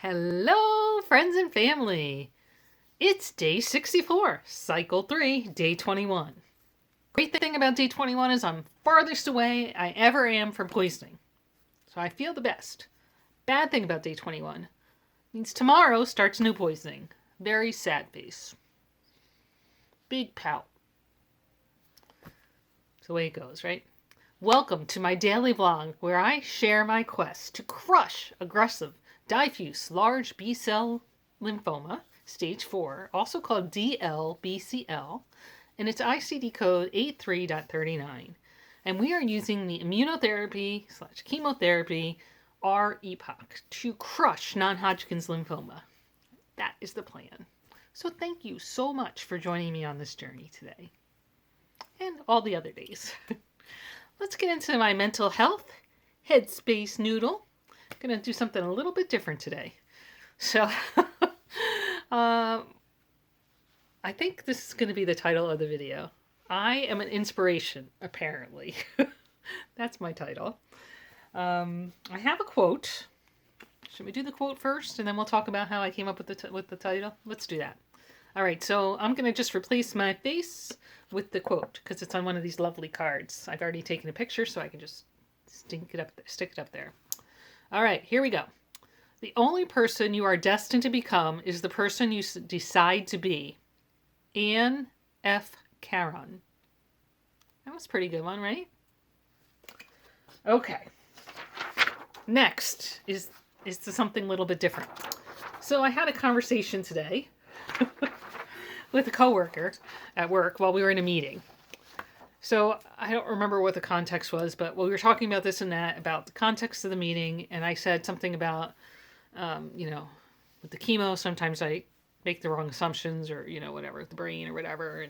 Hello, friends and family. It's day 64, cycle 3, day 21. Great thing about day 21 is I'm farthest away I ever am from poisoning. So I feel the best. Bad thing about day 21 means tomorrow starts new poisoning. Very sad face. Big pout. It's the way it goes, right? Welcome to my daily vlog where I share my quest to crush aggressive diffuse large B-cell lymphoma, stage 4, also called DLBCL, and its ICD code 83.39. And we are using the immunotherapy/chemotherapy R-EPOCH to crush non-Hodgkin's lymphoma. That is the plan. So thank you so much for joining me on this journey today. And all the other days. Let's get into my mental health HeadSpace Noodle. I'm going to do something a little bit different today. So, I think this is going to be the title of the video. I am an inspiration, apparently. That's my title. I have a quote. Should we do the quote first, and then we'll talk about how I came up with the title? Let's do that. All right, so I'm going to just replace my face with the quote, because it's on one of these lovely cards. I've already taken a picture, so I can just stick it up there. All right, here we go. The only person you are destined to become is the person you decide to be. Anne F. Caron. That was a pretty good one, right? Okay. Next is something a little bit different. So I had a conversation today with a coworker at work while we were in a meeting. So I don't remember what the context was, but we were talking about this and that, about the context of the meeting, and I said something about, with the chemo, sometimes I make the wrong assumptions, or, whatever, the brain or whatever,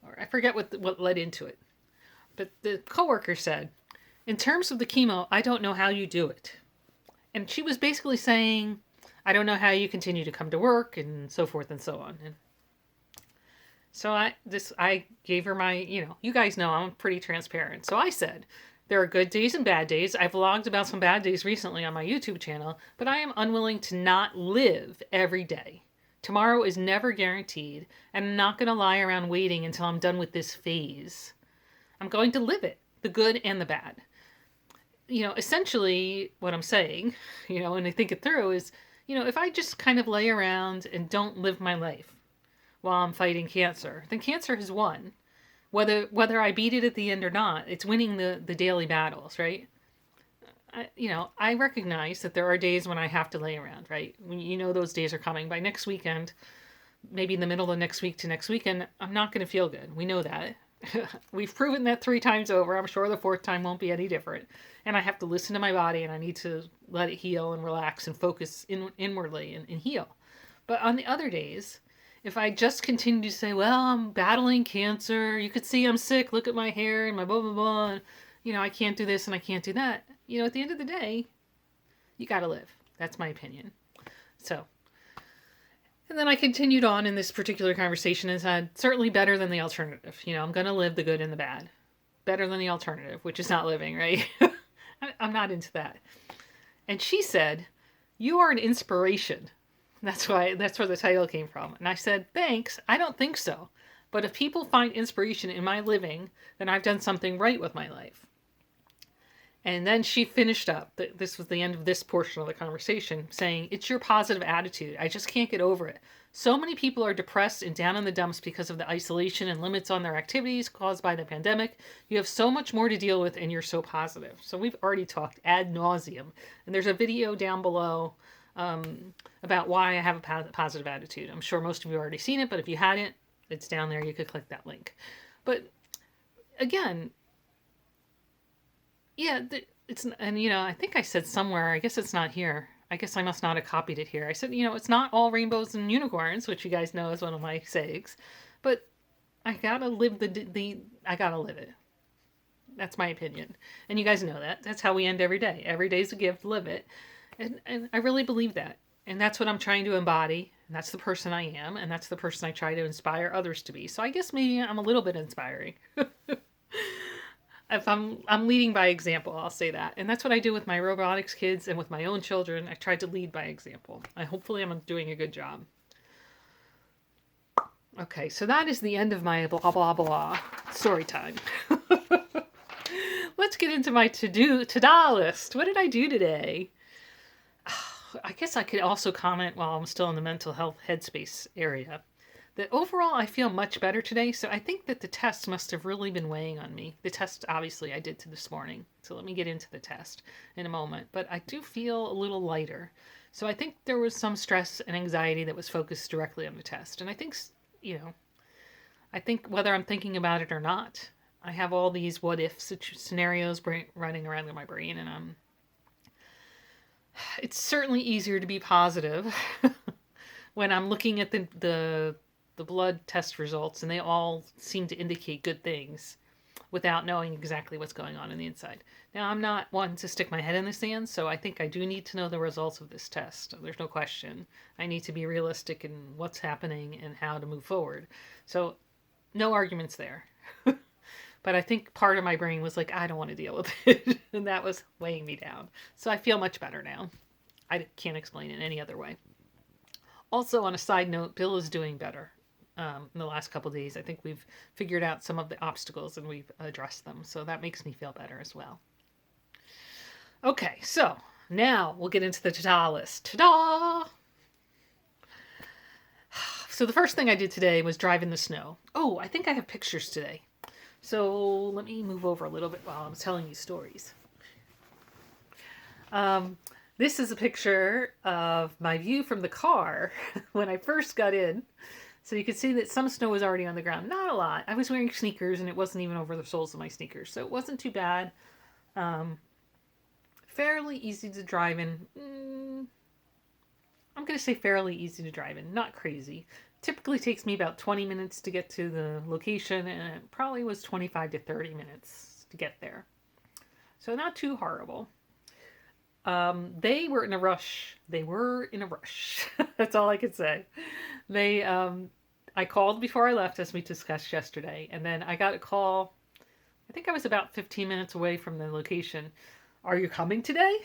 or I forget what led into it. But the coworker said, in terms of the chemo, I don't know how you do it. And she was basically saying, I don't know how you continue to come to work, and so forth and so on. And so I gave her my, you guys know I'm pretty transparent. So I said, there are good days and bad days. I've vlogged about some bad days recently on my YouTube channel, but I am unwilling to not live every day. Tomorrow is never guaranteed, and I'm not going to lie around waiting until I'm done with this phase. I'm going to live it, the good and the bad. Essentially what I'm saying, and I think it through is, if I just kind of lay around and don't live my life while I'm fighting cancer, then cancer has won. Whether I beat it at the end or not, it's winning the daily battles, right? I recognize that there are days when I have to lay around, right? When those days are coming. By next weekend, maybe in the middle of next week to next weekend, I'm not going to feel good. We know that. We've proven that 3 times over. I'm sure the 4th time won't be any different. And I have to listen to my body, and I need to let it heal and relax and focus inwardly and heal. But on the other days, if I just continue to say, well, I'm battling cancer, you could see I'm sick, look at my hair and my blah, blah, blah, and, I can't do this and I can't do that. At the end of the day, you got to live. That's my opinion. So, and then I continued on in this particular conversation and said, certainly better than the alternative. I'm going to live the good and the bad. Better than the alternative, which is not living, right? I'm not into that. And she said, you are an inspiration. That's where the title came from. And I said, thanks, I don't think so. But if people find inspiration in my living, then I've done something right with my life. And then she finished up, this was the end of this portion of the conversation, saying, it's your positive attitude. I just can't get over it. So many people are depressed and down in the dumps because of the isolation and limits on their activities caused by the pandemic. You have so much more to deal with, and you're so positive. So we've already talked ad nauseum. And there's a video down below about why I have a positive attitude. I'm sure most of you have already seen it, but if you hadn't, it's down there. You could click that link. But again, yeah, I think I said somewhere, I guess it's not here. I guess I must not have copied it here. I said, it's not all rainbows and unicorns, which you guys know is one of my sayings, but I gotta live I gotta live it. That's my opinion. And you guys know that. That's how we end every day. Every day's a gift, live it. And I really believe that. And that's what I'm trying to embody. And that's the person I am. And that's the person I try to inspire others to be. So I guess maybe I'm a little bit inspiring. If I'm leading by example, I'll say that. And that's what I do with my robotics kids and with my own children. I tried to lead by example. Hopefully I'm doing a good job. Okay, so that is the end of my blah blah blah story time. Let's get into my to-do list. What did I do today? I guess I could also comment while I'm still in the mental health headspace area that overall I feel much better today. So I think that the test must have really been weighing on me. The test, obviously, I did this morning. So let me get into the test in a moment. But I do feel a little lighter. So I think there was some stress and anxiety that was focused directly on the test. And I think, I think whether I'm thinking about it or not, I have all these what if scenarios running around in my brain, and it's certainly easier to be positive when I'm looking at the blood test results and they all seem to indicate good things without knowing exactly what's going on the inside. Now, I'm not one to stick my head in the sand, so I think I do need to know the results of this test. There's no question. I need to be realistic in what's happening and how to move forward. So no arguments there. But I think part of my brain was like, I don't want to deal with it. And that was weighing me down. So I feel much better now. I can't explain it any other way. Also, on a side note, Bill is doing better in the last couple of days. I think we've figured out some of the obstacles and we've addressed them. So that makes me feel better as well. Okay, so now we'll get into the ta-da list. Ta-da! So the first thing I did today was drive in the snow. Oh, I think I have pictures today. So let me move over a little bit while I'm telling you stories. This is a picture of my view from the car when I first got in. So you can see that some snow was already on the ground. Not a lot. I was wearing sneakers and it wasn't even over the soles of my sneakers. So it wasn't too bad. Fairly easy to drive in. I'm going to say fairly easy to drive in. Not crazy. Typically takes me about 20 minutes to get to the location, and it probably was 25 to 30 minutes to get there. So not too horrible. They were in a rush. That's all I could say. I called before I left, as we discussed yesterday, and then I got a call. I think I was about 15 minutes away from the location. Are you coming today?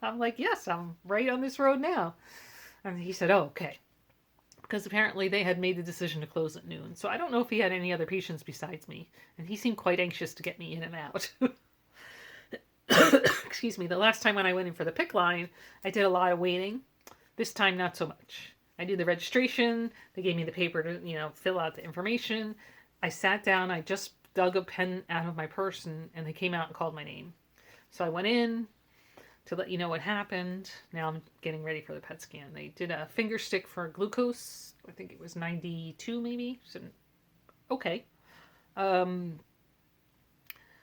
I'm like, yes, I'm right on this road now. And he said, oh, okay. Because apparently they had made the decision to close at noon. So I don't know if he had any other patients besides me. And he seemed quite anxious to get me in and out. Excuse me. The last time when I went in for the PICC line, I did a lot of waiting. This time, not so much. I did the registration. They gave me the paper to, fill out the information. I sat down. I just dug a pen out of my purse and they came out and called my name. So I went in to let you know what happened. Now I'm getting ready for the PET scan. They did a finger stick for glucose. I think it was 92 maybe. So, okay.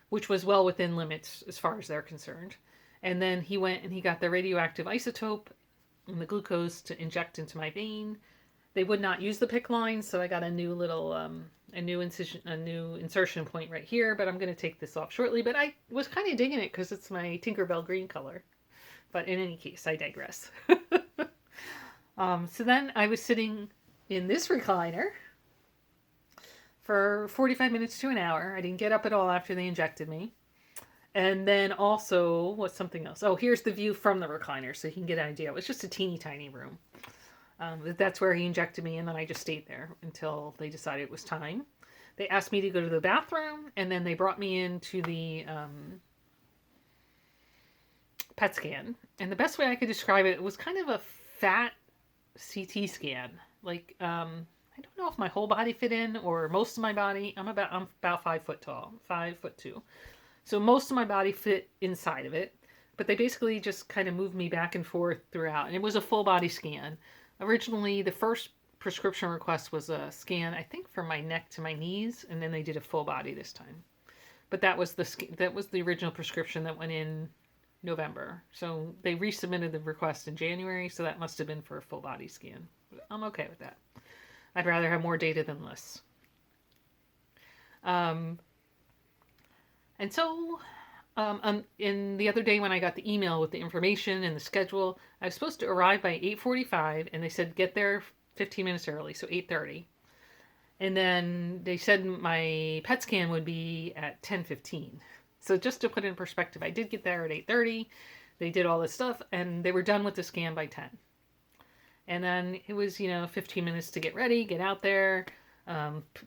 Which was well within limits as far as they're concerned. And then he went and he got the radioactive isotope and the glucose to inject into my vein. They would not use the PICC line, so I got a new little a new insertion point right here, but I'm going to take this off shortly. But I was kind of digging it because it's my Tinkerbell green color. But in any case, I digress. So then I was sitting in this recliner for 45 minutes to an hour. I didn't get up at all after they injected me. And then also, what's something else? Oh, here's the view from the recliner so you can get an idea. It was just a teeny tiny room. That's where he injected me, and then I just stayed there until they decided it was time. They asked me to go to the bathroom, and then they brought me into the PET scan. And the best way I could describe it, it was kind of a fat CT scan. Like, I don't know if my whole body fit in or most of my body. I'm about 5 foot tall, 5'2". So most of my body fit inside of it, but they basically just kind of moved me back and forth throughout. And it was a full body scan. Originally, the first prescription request was a scan, I think, from my neck to my knees, and then they did a full body this time. But that was the original prescription that went in November. So they resubmitted the request in January, so that must have been for a full body scan. I'm okay with that. I'd rather have more data than less. And so, in the other day when I got the email with the information and the schedule, I was supposed to arrive by 8:45, and they said get there 15 minutes early, so 8:30. And then they said my PET scan would be at 10:15. So just to put it in perspective, I did get there at 8:30. They did all this stuff, and they were done with the scan by 10. And then it was, 15 minutes to get ready, get out there,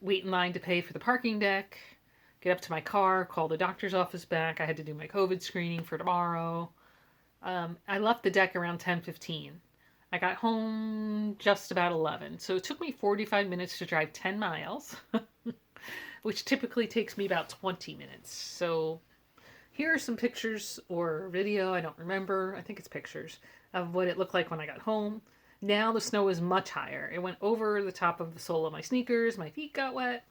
wait in line to pay for the parking deck, get up to my car, call the doctor's office back. I had to do my COVID screening for tomorrow. I left the deck around 10:15. I got home just about 11. So it took me 45 minutes to drive 10 miles, which typically takes me about 20 minutes. So here are some pictures or video, I don't remember, I think it's pictures, of what it looked like when I got home. Now the snow is much higher. It went over the top of the sole of my sneakers, my feet got wet.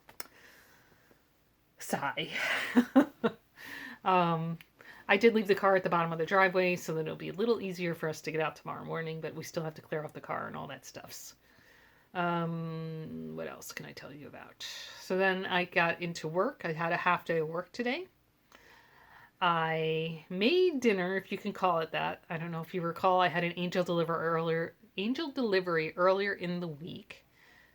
Sigh. I did leave the car at the bottom of the driveway so that it'll be a little easier for us to get out tomorrow morning, but we still have to clear off the car and all that stuff. What else can I tell you about? So then I got into work. I had a half day of work today. I made dinner, if you can call it that. I don't know if you recall, I had an angel delivery earlier in the week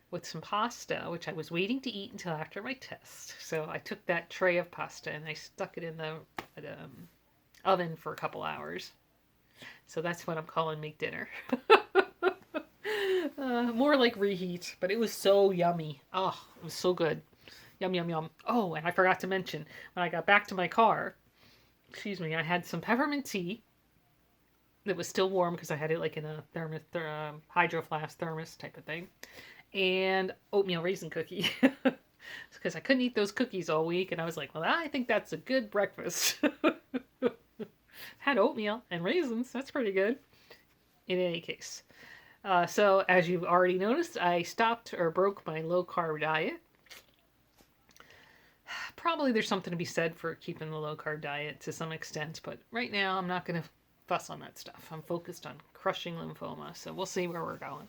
with some pasta, which I was waiting to eat until after my test. So I took that tray of pasta and I stuck it in the oven for a couple hours. So that's what I'm calling make dinner. More like reheat, but it was so yummy. Oh, it was so good. Yum, yum, yum. Oh, and I forgot to mention, when I got back to my car, I had some peppermint tea that was still warm because I had it like in a hydro flask thermos type of thing, and oatmeal raisin cookie because I couldn't eat those cookies all week, and I was like, well, I think that's a good breakfast. Had oatmeal and raisins. That's pretty good. In any case. So as you've already noticed, I stopped or broke my low carb diet. Probably there's something to be said for keeping the low carb diet to some extent, but right now I'm not going to fuss on that stuff. I'm focused on crushing lymphoma, so we'll see where we're going.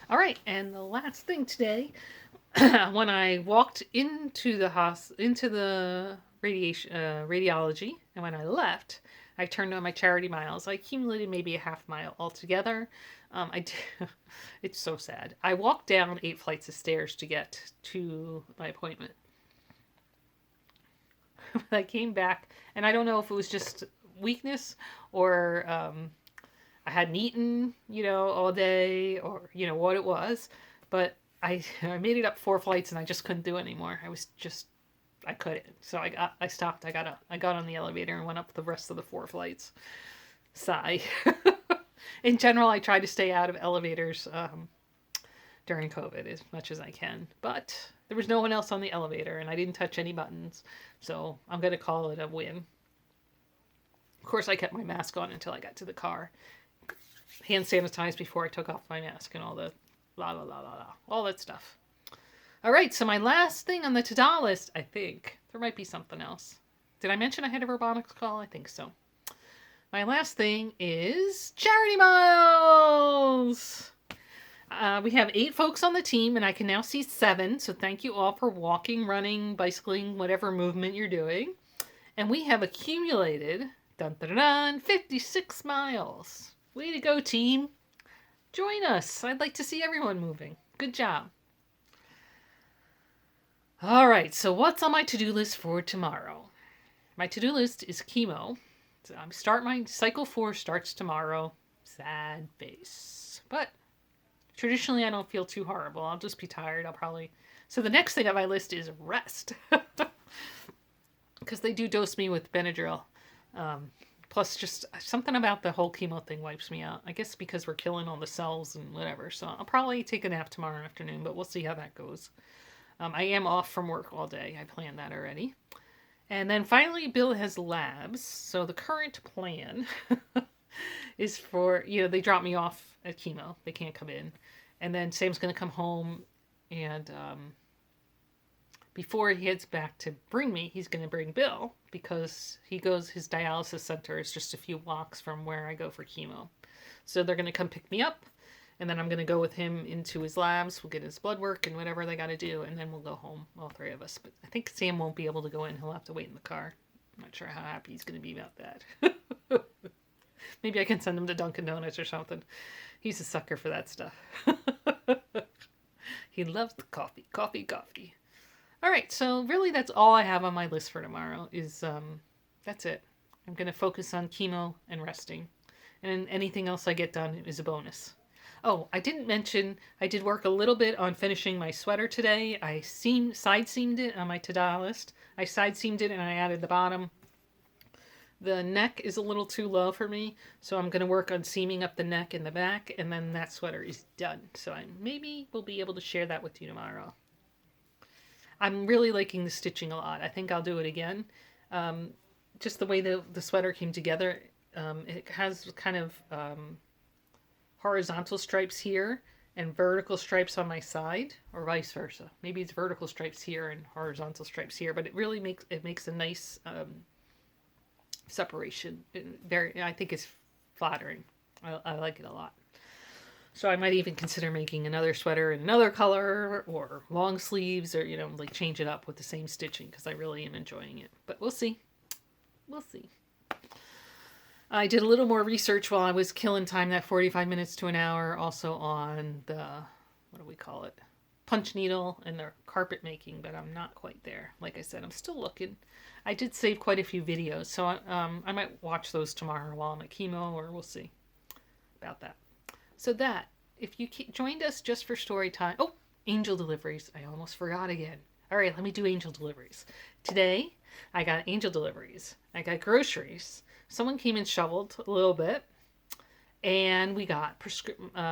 All right, and the last thing today, when I walked into the radiology, and when I left, I turned on my charity miles. I accumulated maybe a half mile altogether. It's so sad. I walked down 8 flights of stairs to get to my appointment. I came back, and I don't know if it was just weakness or I hadn't eaten, all day, or what it was, but I made it up 4 flights and I just couldn't do it anymore. I couldn't. So I stopped. I got on the elevator and went up the rest of the 4 flights. Sigh. In general, I try to stay out of elevators during COVID as much as I can, but there was no one else on the elevator and I didn't touch any buttons, so I'm going to call it a win. Of course, I kept my mask on until I got to the car. Hand sanitized before I took off my mask and all the all that stuff. All right, so my last thing on the to-do list, I think, there might be something else. Did I mention I had a robotics call? I think so. My last thing is charity miles. We have 8 folks on the team, and I can now see 7. So thank you all for walking, running, bicycling, whatever movement you're doing. And we have accumulated, 56 miles. Way to go, team. Join us. I'd like to see everyone moving. Good job. All right, so what's on my to-do list for tomorrow? My to-do list is chemo. So my cycle 4 starts tomorrow. Sad face. But traditionally, I don't feel too horrible. I'll just be tired. So the next thing on my list is rest. Because they do dose me with Benadryl. Plus, just something about the whole chemo thing wipes me out. I guess because we're killing all the cells and whatever. So I'll probably take a nap tomorrow afternoon, but we'll see how that goes. I am off from work all day. I planned that already. And then finally, Bill has labs. So the current plan is for, they drop me off at chemo. They can't come in. And then Sam's going to come home and before he heads back to bring me, he's going to bring Bill because his dialysis center is just a few blocks from where I go for chemo. So they're going to come pick me up, and then I'm going to go with him into his labs. We'll get his blood work and whatever they got to do, and then we'll go home, all 3 of us. But I think Sam won't be able to go in. He'll have to wait in the car. I'm not sure how happy he's going to be about that. Maybe I can send him to Dunkin' Donuts or something. He's a sucker for that stuff. He loves the coffee, coffee, coffee. All right, so really that's all I have on my list for tomorrow is that's it. I'm going to focus on chemo and resting. And anything else I get done is a bonus. Oh, I didn't mention I did work a little bit on finishing my sweater today. I side seamed it on my to-do list. I side seamed it and I added the bottom. The neck is a little too low for me, so I'm going to work on seaming up the neck and the back, and then that sweater is done. So I maybe will be able to share that with you tomorrow. I'm really liking the stitching a lot. I think I'll do it again. Just the way the sweater came together, it has kind of horizontal stripes here and vertical stripes on my side, or vice versa. Maybe it's vertical stripes here and horizontal stripes here, but it really makes a nice separation. I think it's flattering. I like it a lot. So I might even consider making another sweater in another color or long sleeves, or like change it up with the same stitching, because I really am enjoying it. But we'll see. We'll see. I did a little more research while I was killing time, that 45 minutes to an hour, also on the, what do we call it? Punch needle and the carpet making, but I'm not quite there. Like I said, I'm still looking. I did save quite a few videos, so I might watch those tomorrow while I'm at chemo, or we'll see about that. So that, if you joined us just for story time, oh, angel deliveries. I almost forgot again. All right, let me do angel deliveries. Today, I got angel deliveries. I got groceries. Someone came and shoveled a little bit, and we got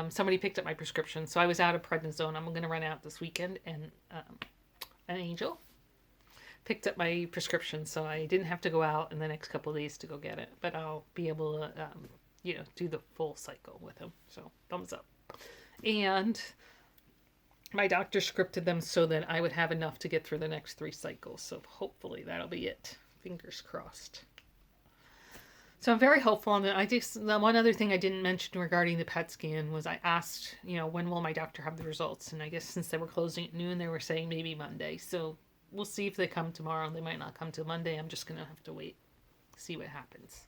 somebody picked up my prescription. So I was out of prednisone. I'm going to run out this weekend, and an angel picked up my prescription, so I didn't have to go out in the next couple of days to go get it. But I'll be able to, do the full cycle with him. So thumbs up. And my doctor scripted them so that I would have enough to get through the next 3 cycles. So hopefully that'll be it. Fingers crossed. So I'm very hopeful on that. The one other thing I didn't mention regarding the PET scan was I asked, when will my doctor have the results? And I guess since they were closing at noon, they were saying maybe Monday. So we'll see if they come tomorrow. They might not come till Monday. I'm just going to have to wait, see what happens.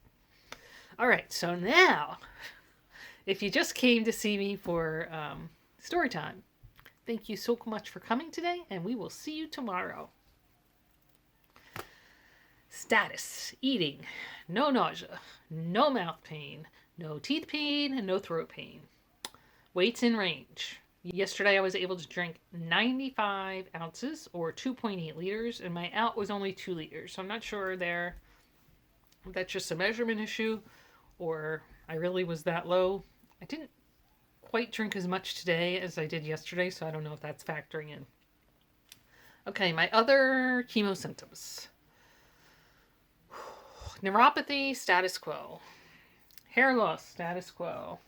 All right. So now, if you just came to see me for story time, thank you so much for coming today, and we will see you tomorrow. Status, eating, no nausea, no mouth pain, no teeth pain, and no throat pain. Weights in range. Yesterday I was able to drink 95 ounces or 2.8 liters, and my out was only 2 liters. So I'm not sure if that's just a measurement issue or I really was that low. I didn't quite drink as much today as I did yesterday, so I don't know if that's factoring in. Okay, my other chemo symptoms. Neuropathy, status quo. Hair loss, status quo.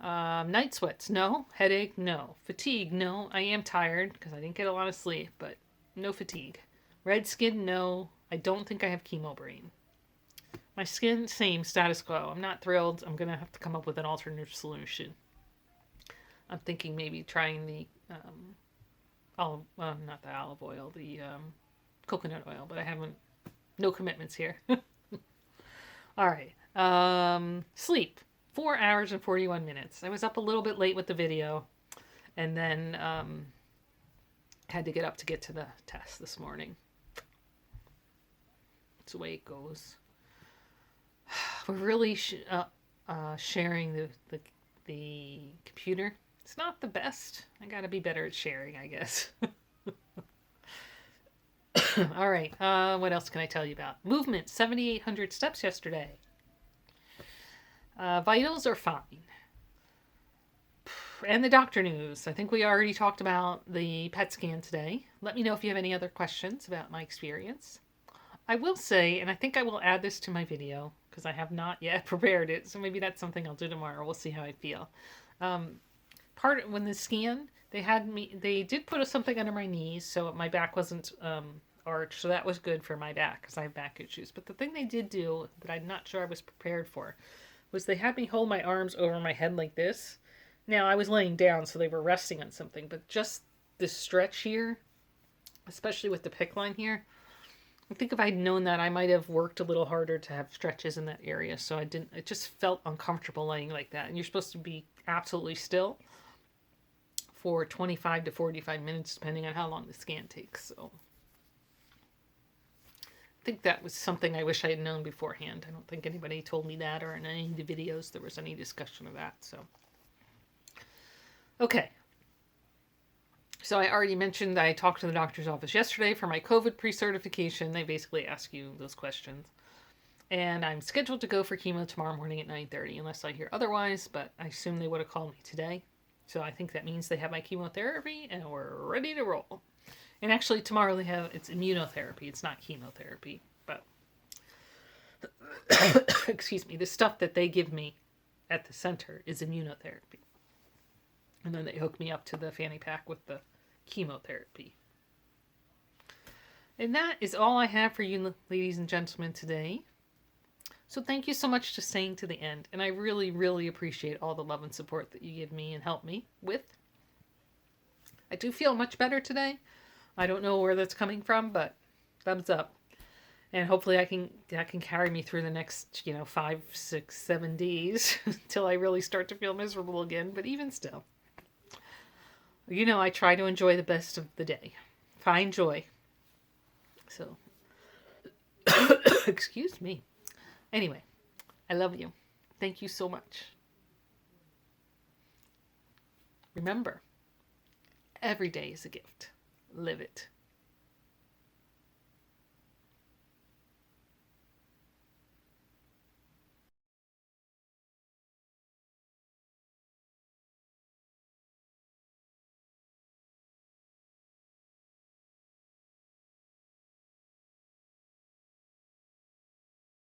Night sweats, no. Headache, no. Fatigue, no. I am tired because I didn't get a lot of sleep, but no fatigue. Red skin, no. I don't think I have chemo brain. My skin, same, status quo. I'm not thrilled. I'm going to have to come up with an alternative solution. I'm thinking maybe trying the, not the olive oil, the coconut oil, but I haven't, no commitments here. All right. Sleep, 4 hours and 41 minutes. I was up a little bit late with the video, and then had to get up to get to the test this morning. That's the way it goes. We're really sharing the computer. It's not the best. I gotta be better at sharing, I guess. All right. What else can I tell you about? Movement, 7,800 steps yesterday. Vitals are fine. And the doctor news. I think we already talked about the PET scan today. Let me know if you have any other questions about my experience. I will say, and I think I will add this to my video because I have not yet prepared it, so maybe that's something I'll do tomorrow. We'll see how I feel. When the scan, they did put something under my knees so my back wasn't arched, so that was good for my back because I have back issues. But the thing they did do that I'm not sure I was prepared for was they had me hold my arms over my head like this. Now, I was laying down, so they were resting on something, but just this stretch here, especially with the PICC line here, I think if I'd known that, I might have worked a little harder to have stretches in that area. So it just felt uncomfortable laying like that. And you're supposed to be absolutely still. for 25 to 45 minutes, depending on how long the scan takes. So I think that was something I wish I had known beforehand. I don't think anybody told me that, or in any of the videos there was any discussion of that. So, okay. So I already mentioned that I talked to the doctor's office yesterday for my COVID pre-certification. They basically ask you those questions. And I'm scheduled to go for chemo tomorrow morning at 9:30, unless I hear otherwise, but I assume they would have called me today. So I think that means they have my chemotherapy and we're ready to roll. And actually tomorrow it's immunotherapy. It's not chemotherapy, but excuse me, the stuff that they give me at the center is immunotherapy. And then they hook me up to the fanny pack with the chemotherapy. And that is all I have for you, ladies and gentlemen, today. So thank you so much for staying to the end. And I really, really appreciate all the love and support that you give me and help me with. I do feel much better today. I don't know where that's coming from, but thumbs up. And hopefully that can carry me through the next, 5, 6, 7 days until I really start to feel miserable again. But even still, I try to enjoy the best of the day. Find joy. So, excuse me. Anyway, I love you. Thank you so much. Remember, every day is a gift. Live it.